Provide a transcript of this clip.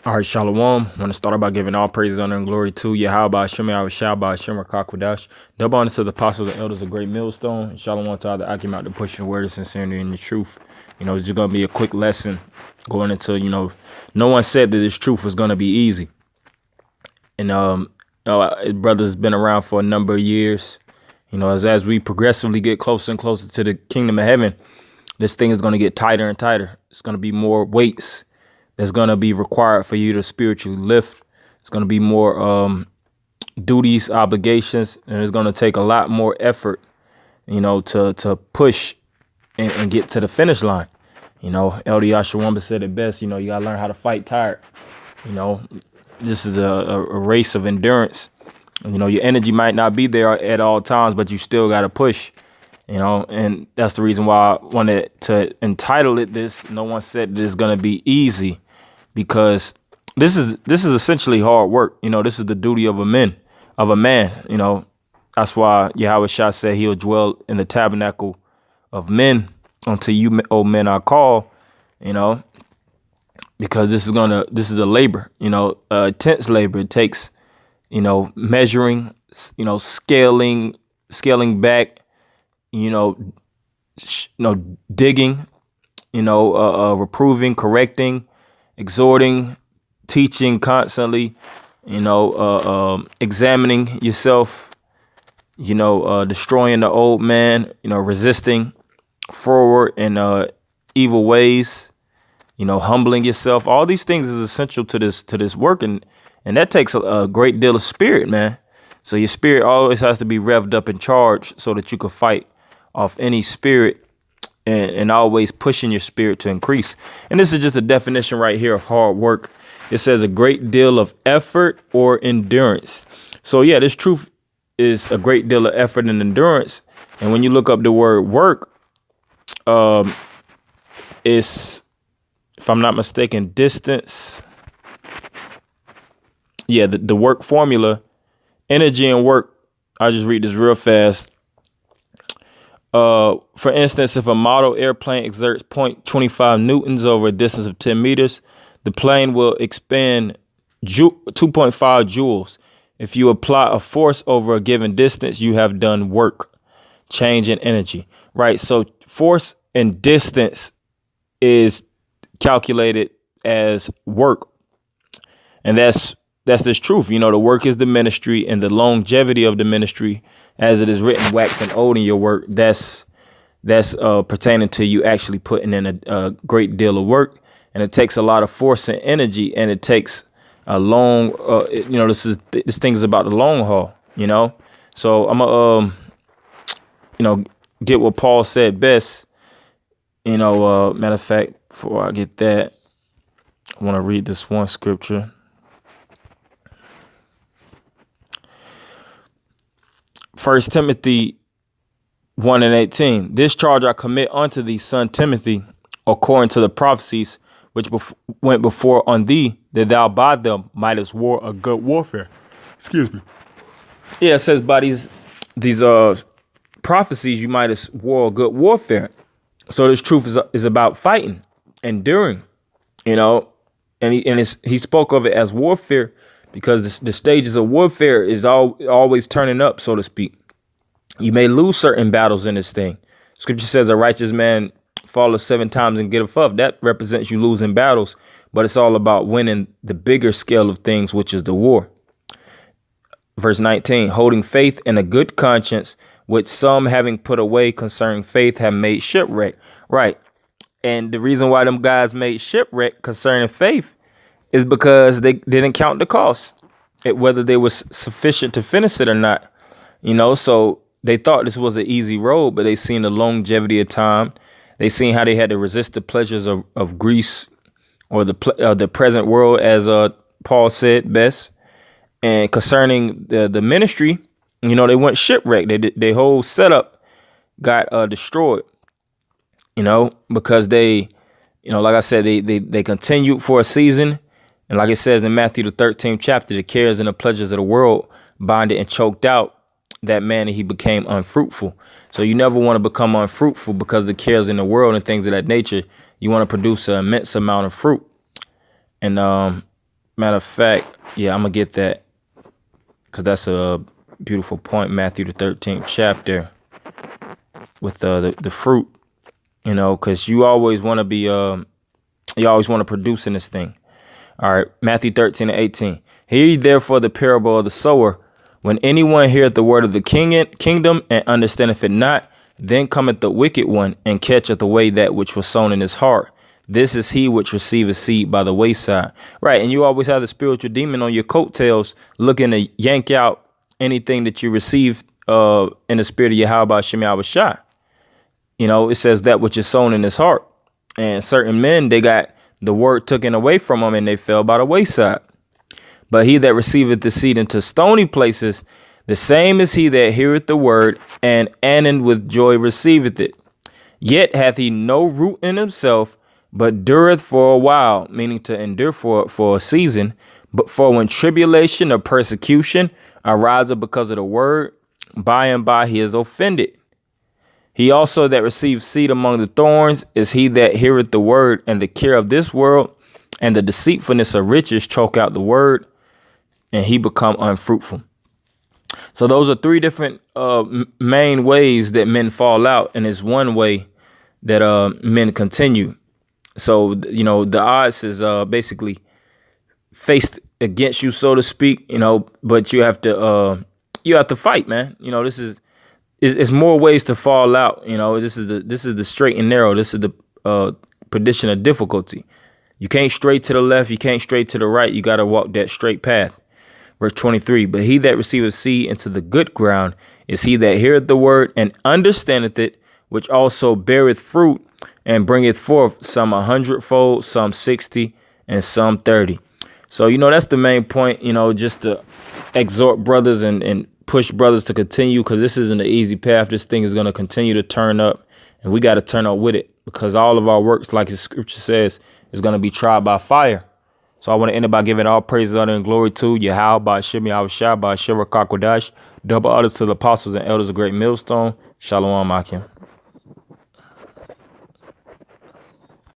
All right, Shalom. I want to start out by giving all praises, honor, and glory to Yahweh Hashem, Yahweh Shabbat, Hashem, Rakakwadash. Double honor to the apostles and elders of Great Millstone. And Shalom to all the Akim out to push the word of sincerity and the truth. It's just going to be a quick lesson going into, no one said that this truth was going to be easy. And, brother's been around for a number of years. As we progressively get closer and closer to the kingdom of heaven, this thing is going to get tighter and tighter. It's going to be more weights that's going to be required for you to spiritually lift. It's going to be more duties, obligations, and it's going to take a lot more effort, to push and get to the finish line. Elder Yashawamba said it best, you got to learn how to fight tired. This is a race of endurance. Your energy might not be there at all times, but you still got to push. And that's the reason why I wanted to entitle it this. No one said that it's going to be easy, because this is essentially hard work. This is the duty of a man. That's why Yahweh Shah said he'll dwell in the tabernacle of men until you, O men, are called, because this is a labor, intense labor. It takes, measuring, scaling back, digging, reproving, correcting, exhorting, teaching constantly, examining yourself, destroying the old man, resisting forward in evil ways, humbling yourself. All these things is essential to this work, and that takes a great deal of spirit, man. So your spirit always has to be revved up and charged so that you can fight off any spirit, and always pushing your spirit to increase. And this is just a definition right here of hard work. It says a great deal of effort or endurance. So yeah, this truth is a great deal of effort and endurance. And when you look up the word work, it's, if I'm not mistaken, distance. Yeah, the work formula, energy and work. I'll just read this real fast. For instance, if a model airplane exerts 0.25 newtons over a distance of 10 meters, the plane will expend 2.5 joules. If you apply a force over a given distance, you have done work, change in energy, right? So force and distance is calculated as work. And that's this truth. The work is the ministry, and the longevity of the ministry, as it is written, waxing old in your work. That's pertaining to you actually putting in a great deal of work, and it takes a lot of force and energy, and it takes a long. This thing is about the long haul. So I'm gonna get what Paul said best. Matter of fact, before I get that, I want to read this one scripture. First Timothy 1:18. This charge I commit unto thee, son Timothy, according to the prophecies which went before on thee, that thou by them mightest war a good warfare. Excuse me. Yeah, it says by these prophecies you mightest war a good warfare. So this truth is about fighting, enduring, and he spoke of it as warfare, because the stages of warfare is always turning up, so to speak. You may lose certain battles in this thing. Scripture says a righteous man falleth 7 times and getteth up. That represents you losing battles, but it's all about winning the bigger scale of things, which is the war. Verse 19, holding faith and a good conscience, which some having put away concerning faith have made shipwreck. Right. And the reason why them guys made shipwreck concerning faith is because they didn't count the cost, whether they was sufficient to finish it or not. So they thought this was an easy road, but they seen the longevity of time. They seen how they had to resist the pleasures of Greece, or the present world, as Paul said best. And concerning the ministry, they went shipwrecked. Their whole setup got destroyed, because they, like I said, they continued for a season. And like it says in Matthew, the 13th chapter, the cares and the pleasures of the world bonded and choked out that man, and he became unfruitful. So you never want to become unfruitful because the cares in the world and things of that nature. You want to produce an immense amount of fruit. And Matter of fact, yeah, I'm gonna get that because that's a beautiful point. Matthew the 13th chapter with the fruit, because you always want to be you always want to produce in this thing. All right, Matthew 13:18. Hear ye therefore the parable of the sower. When anyone heareth the word of the kingdom and understandeth it not, then cometh the wicked one and catcheth away that which was sown in his heart. This is he which receiveth seed by the wayside. Right, and you always have the spiritual demon on your coattails looking to yank out anything that you receive in the spirit of Yahweh Shem Yahushua. It says that which is sown in his heart. And certain men, they got the word taken away from them and they fell by the wayside. But he that receiveth the seed into stony places, the same is he that heareth the word and with joy receiveth it. Yet hath he no root in himself, but dureth for a while, meaning to endure for a season. But for when tribulation or persecution ariseth because of the word, by and by he is offended. He also that receives seed among the thorns is he that heareth the word, and the care of this world and the deceitfulness of riches choke out the word, and he become unfruitful. So those are three different main ways that men fall out, and it's one way that men continue. So, the odds is basically faced against you, so to speak, but you have to fight, man. It's more ways to fall out. This is the straight and narrow. This is the perdition of difficulty. You can't stray to the left. You can't stray to the right. You got to walk that straight path. Verse 23, but he that receiveth seed into the good ground is he that heareth the word and understandeth it, which also beareth fruit and bringeth forth some 100-fold, some 60, and some 30. So, that's the main point, just to exhort brothers and push brothers to continue, because this isn't an easy path. This thing is going to continue to turn up, and we got to turn up with it, because all of our works, like the scripture says, is going to be tried by fire. So I want to end it by giving all praise, honor, and glory to Yahweh, by Shem Yahushua, by Shem Rakakwadash. Double honors to the apostles and elders of Great Millstone. Shalom, Akim.